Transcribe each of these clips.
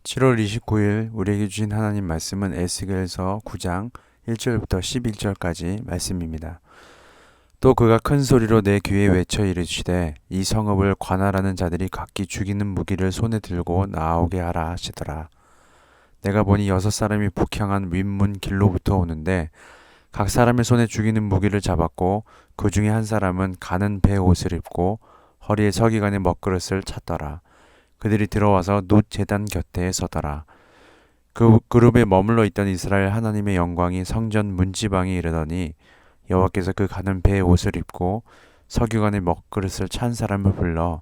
7월 29일 우리에게 주신 하나님 말씀은 에스겔서 9장 1절부터 11절까지 말씀입니다. 또 그가 큰 소리로 내 귀에 외쳐 이르시되 이 성읍을 관할하는 자들이 각기 죽이는 무기를 손에 들고 나오게 하라 하시더라. 내가 보니 6사람이 북향한 윗문 길로부터 오는데 각 사람의 손에 죽이는 무기를 잡았고 그 중에 한 사람은 가는 배 옷을 입고 허리에 서기관의 먹그릇을 찼더라. 그들이 들어와서 놋 제단 곁에 서더라. 그 그룹에 머물러 있던 이스라엘 하나님의 영광이 성전 문지방에 이르더니 여호와께서 그 가는 배의 옷을 입고 서기관의 먹그릇을 찬 사람을 불러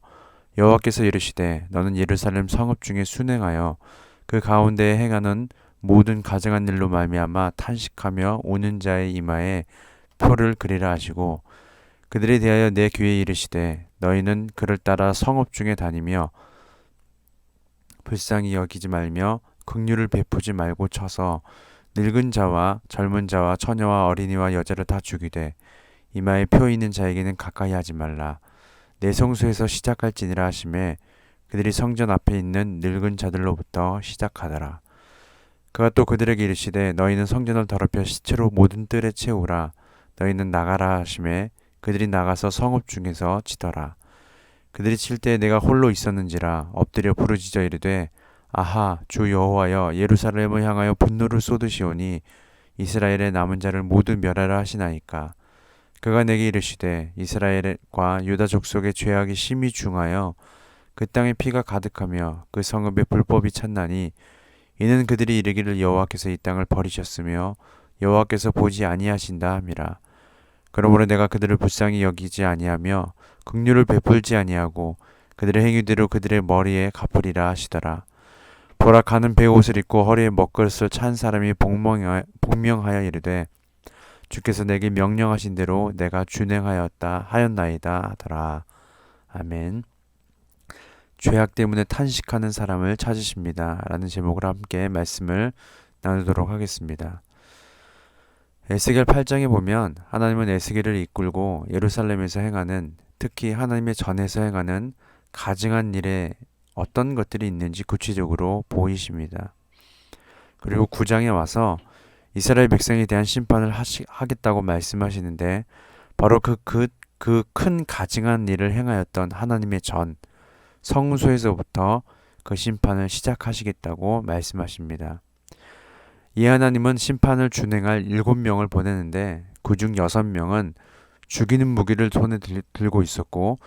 여호와께서 이르시되 너는 예루살렘 성읍 중에 순행하여 그 가운데에 행하는 모든 가증한 일로 말미암아 탄식하며 우는 자의 이마에 표를 그리라 하시고 그들에 대하여 내 귀에 이르시되 너희는 그를 따라 성읍 중에 다니며 불쌍히 여기지 말며 긍휼을 베푸지 말고 쳐서 늙은 자와 젊은 자와 처녀와 어린이와 여자를 다 죽이되 이마에 표 있는 자에게는 가까이 하지 말라. 내 성소에서 시작할지니라 하시매 그들이 성전 앞에 있는 늙은 자들로부터 시작하더라. 그가 또 그들에게 이르시되 너희는 성전을 더럽혀 시체로 모든 뜰에 채우라. 너희는 나가라 하시매 그들이 나가서 성읍 중에서 치더라. 그들이 칠 때 내가 홀로 있었는지라 엎드려 부르짖어 이르되 아하 주 여호와여 예루살렘을 향하여 분노를 쏟으시오니 이스라엘의 남은 자를 모두 멸하라 하시나이까. 그가 내게 이르시되 이스라엘과 유다 족속의 죄악이 심히 중하여 그 땅에 피가 가득하며 그 성읍에 불법이 찼나니 이는 그들이 이르기를 여호와께서 이 땅을 버리셨으며 여호와께서 보지 아니하신다 함이라. 그러므로 내가 그들을 불쌍히 여기지 아니하며 긍휼을 베풀지 아니하고 그들의 행위대로 그들의 머리에 갚으리라 하시더라. 보라 가는 배옷을 입고 허리에 먹그릇을 찬 사람이 복명하여 이르되 주께서 내게 명령하신 대로 내가 하였나이다 하더라. 아멘. 죄악 때문에 탄식하는 사람을 찾으십니다. 라는 제목으로 함께 말씀을 나누도록 하겠습니다. 에스겔 8장에 보면 하나님은 에스겔을 이끌고 예루살렘에서 행하는, 특히 하나님의 전에서 행하는 가증한 일에 어떤 것들이 있는지 구체적으로 보이십니다. 그리고 9장에 와서 이스라엘 백성에 대한 심판을 하겠다고 말씀하시는데 바로 그 큰 가증한 일을 행하였던 하나님의 전 성소에서부터 그 심판을 시작하시겠다고 말씀하십니다. 이 하나님은 심판을 준행할 7명을 보내는데 그중 6명은 죽이는 무기를 손에 들고 있었고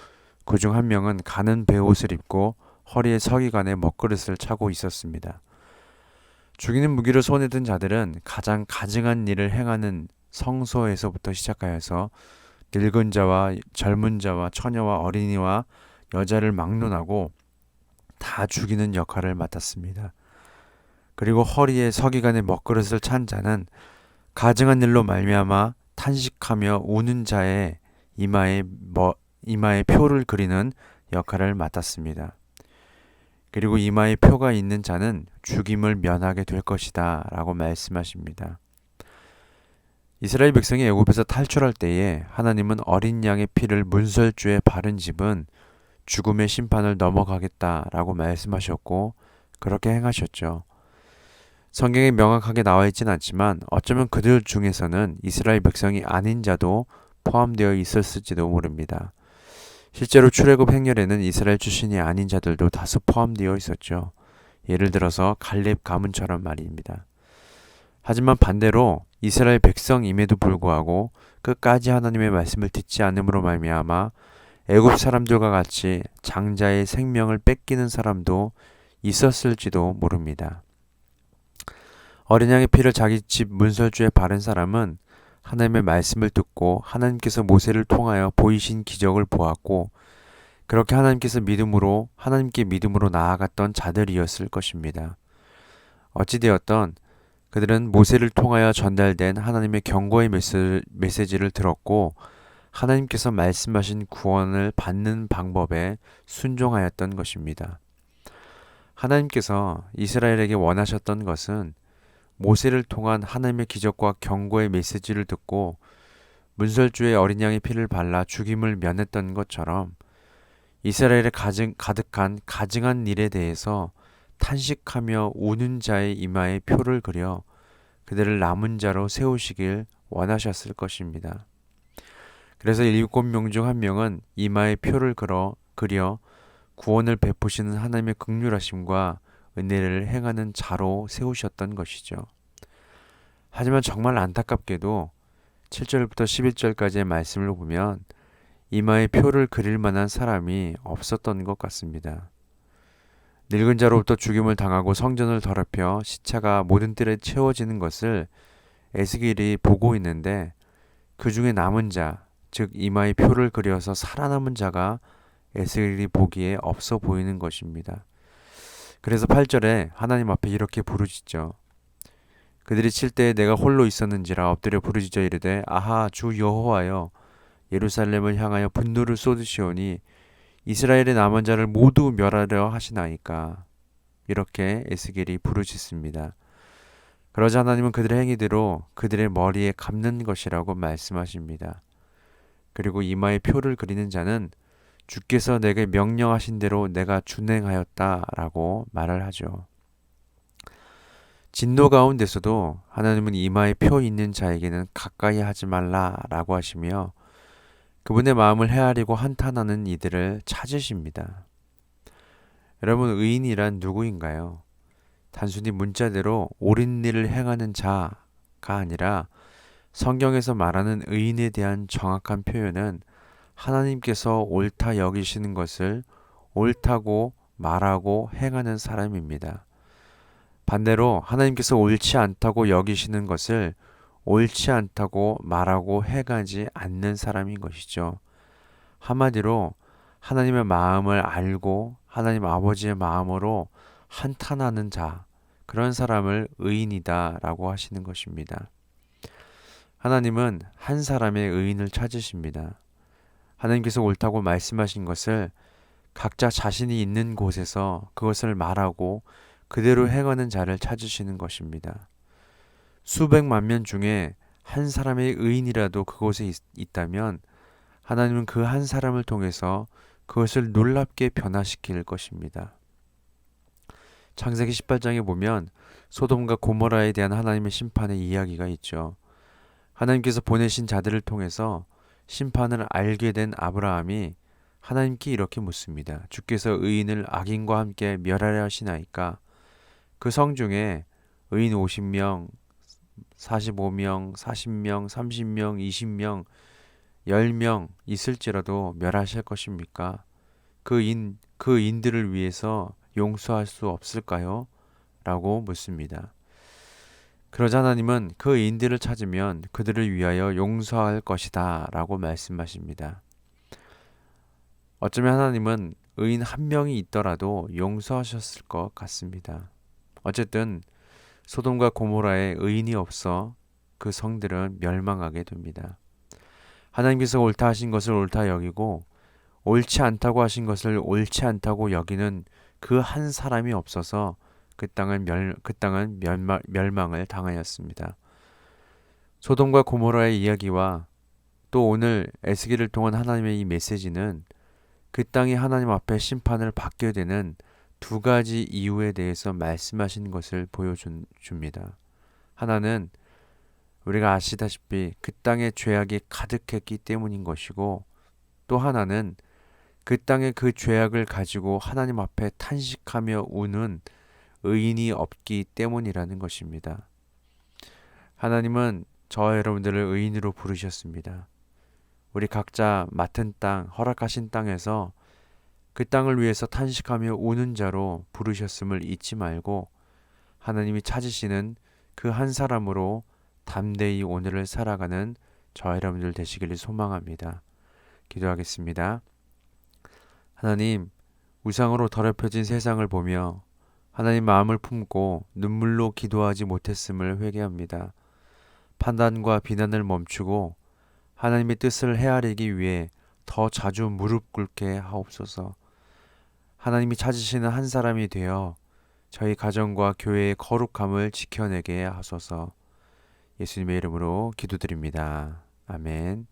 그중 1명은 가는 베옷을 입고 허리에 서기관의 먹그릇을 차고 있었습니다. 죽이는 무기를 손에 든 자들은 가장 가증한 일을 행하는 성소에서부터 시작하여서 늙은 자와 젊은 자와 처녀와 어린이와 여자를 막론하고 다 죽이는 역할을 맡았습니다. 그리고 허리에 서기관의 먹그릇을 찬 자는 가증한 일로 말미암아 탄식하며 우는 자의 이마에 표를 그리는 역할을 맡았습니다. 그리고 이마에 표가 있는 자는 죽임을 면하게 될 것이다 라고 말씀하십니다. 이스라엘 백성이 애굽에서 탈출할 때에 하나님은 어린 양의 피를 문설주에 바른 집은 죽음의 심판을 넘어가겠다라고 말씀하셨고 그렇게 행하셨죠. 성경에 명확하게 나와 있진 않지만 어쩌면 그들 중에서는 이스라엘 백성이 아닌 자도 포함되어 있었을지도 모릅니다. 실제로 출애굽 행렬에는 이스라엘 출신이 아닌 자들도 다수 포함되어 있었죠. 예를 들어서 갈렙 가문처럼 말입니다. 하지만 반대로 이스라엘 백성임에도 불구하고 끝까지 하나님의 말씀을 듣지 않음으로 말미암아 애굽 사람들과 같이 장자의 생명을 뺏기는 사람도 있었을지도 모릅니다. 어린 양의 피를 자기 집 문설주에 바른 사람은 하나님의 말씀을 듣고 하나님께서 모세를 통하여 보이신 기적을 보았고 그렇게 하나님께 믿음으로 나아갔던 자들이었을 것입니다. 어찌되었던 그들은 모세를 통하여 전달된 하나님의 경고의 메시지를 들었고 하나님께서 말씀하신 구원을 받는 방법에 순종하였던 것입니다. 하나님께서 이스라엘에게 원하셨던 것은 모세를 통한 하나님의 기적과 경고의 메시지를 듣고 문설주에 어린 양의 피를 발라 죽임을 면했던 것처럼 이스라엘의 가득한 가증한 일에 대해서 탄식하며 우는 자의 이마에 표를 그려 그들을 남은 자로 세우시길 원하셨을 것입니다. 그래서 7명 중 한 명은 이마에 표를 그려 구원을 베푸시는 하나님의 긍휼하심과 은혜를 행하는 자로 세우셨던 것이죠. 하지만 정말 안타깝게도 7절부터 11절까지의 말씀을 보면 이마에 표를 그릴 만한 사람이 없었던 것 같습니다. 늙은 자로부터 죽임을 당하고 성전을 더럽혀 시체가 모든 뜰에 채워지는 것을 에스겔이 보고 있는데 그 중에 남은 자, 즉 이마에 표를 그려서 살아남은 자가 에스겔이 보기에 없어 보이는 것입니다. 그래서 8절에 하나님 앞에 이렇게 부르짖죠. 그들이 칠 때에 내가 홀로 있었는지라 엎드려 부르짖어 이르되 아하 주 여호와여 예루살렘을 향하여 분노를 쏟으시오니 이스라엘의 남은 자를 모두 멸하려 하시나이까. 이렇게 에스겔이 부르짖습니다. 그러자 하나님은 그들의 행위대로 그들의 머리에 감는 것이라고 말씀하십니다. 그리고 이마에 표를 그리는 자는 주께서 내게 명령하신 대로 내가 준행하였다라고 말을 하죠. 진노 가운데서도 하나님은 이마에 표 있는 자에게는 가까이 하지 말라라고 하시며 그분의 마음을 헤아리고 한탄하는 이들을 찾으십니다. 여러분, 의인이란 누구인가요? 단순히 문자대로 옳은 일을 행하는 자가 아니라 성경에서 말하는 의인에 대한 정확한 표현은 하나님께서 옳다 여기시는 것을 옳다고 말하고 행하는 사람입니다. 반대로 하나님께서 옳지 않다고 여기시는 것을 옳지 않다고 말하고 행하지 않는 사람인 것이죠. 한마디로 하나님의 마음을 알고 하나님 아버지의 마음으로 한탄하는 자, 그런 사람을 의인이다라고 하시는 것입니다. 하나님은 한 사람의 의인을 찾으십니다. 하나님께서 옳다고 말씀하신 것을 각자 자신이 있는 곳에서 그것을 말하고 그대로 행하는 자를 찾으시는 것입니다. 수백만 명 중에 한 사람의 의인이라도 그곳에 있다면 하나님은 그 한 사람을 통해서 그것을 놀랍게 변화시킬 것입니다. 창세기 18장에 보면 소돔과 고모라에 대한 하나님의 심판의 이야기가 있죠. 하나님께서 보내신 자들을 통해서 심판을 알게 된 아브라함이 하나님께 이렇게 묻습니다. 주께서 의인을 악인과 함께 멸하려 하시나이까? 그 성 중에 의인 50명, 45명, 40명, 30명, 20명, 10명 있을지라도 멸하실 것입니까? 그 인들을 위해서 용서할 수 없을까요? 라고 묻습니다. 그러자 하나님은 그 인들을 찾으면 그들을 위하여 용서할 것이다 라고 말씀하십니다. 어쩌면 하나님은 의인 한 명이 있더라도 용서하셨을 것 같습니다. 어쨌든 소돔과 고모라에 의인이 없어 그 성들은 멸망하게 됩니다. 하나님께서 옳다 하신 것을 옳다 여기고 옳지 않다고 하신 것을 옳지 않다고 여기는 그 한 사람이 없어서 그 땅은 멸망을 당하였습니다. 소돔과 고모라의 이야기와 또 오늘 에스겔을 통한 하나님의 이 메시지는 그 땅이 하나님 앞에 심판을 받게 되는 두 가지 이유에 대해서 말씀하신 것을 보여줍니다. 하나는 우리가 아시다시피 그 땅에 죄악이 가득했기 때문인 것이고 또 하나는 그 땅에 그 죄악을 가지고 하나님 앞에 탄식하며 우는 의인이 없기 때문이라는 것입니다. 하나님은 저와 여러분들을 의인으로 부르셨습니다. 우리 각자 맡은 땅, 허락하신 땅에서 그 땅을 위해서 탄식하며 우는 자로 부르셨음을 잊지 말고 하나님이 찾으시는 그 한 사람으로 담대히 오늘을 살아가는 저와 여러분들 되시기를 소망합니다. 기도하겠습니다. 하나님, 우상으로 더럽혀진 세상을 보며 하나님 마음을 품고 눈물로 기도하지 못했음을 회개합니다. 판단과 비난을 멈추고 하나님의 뜻을 헤아리기 위해 더 자주 무릎 꿇게 하옵소서. 하나님이 찾으시는 한 사람이 되어 저희 가정과 교회의 거룩함을 지켜내게 하소서. 예수님의 이름으로 기도드립니다. 아멘.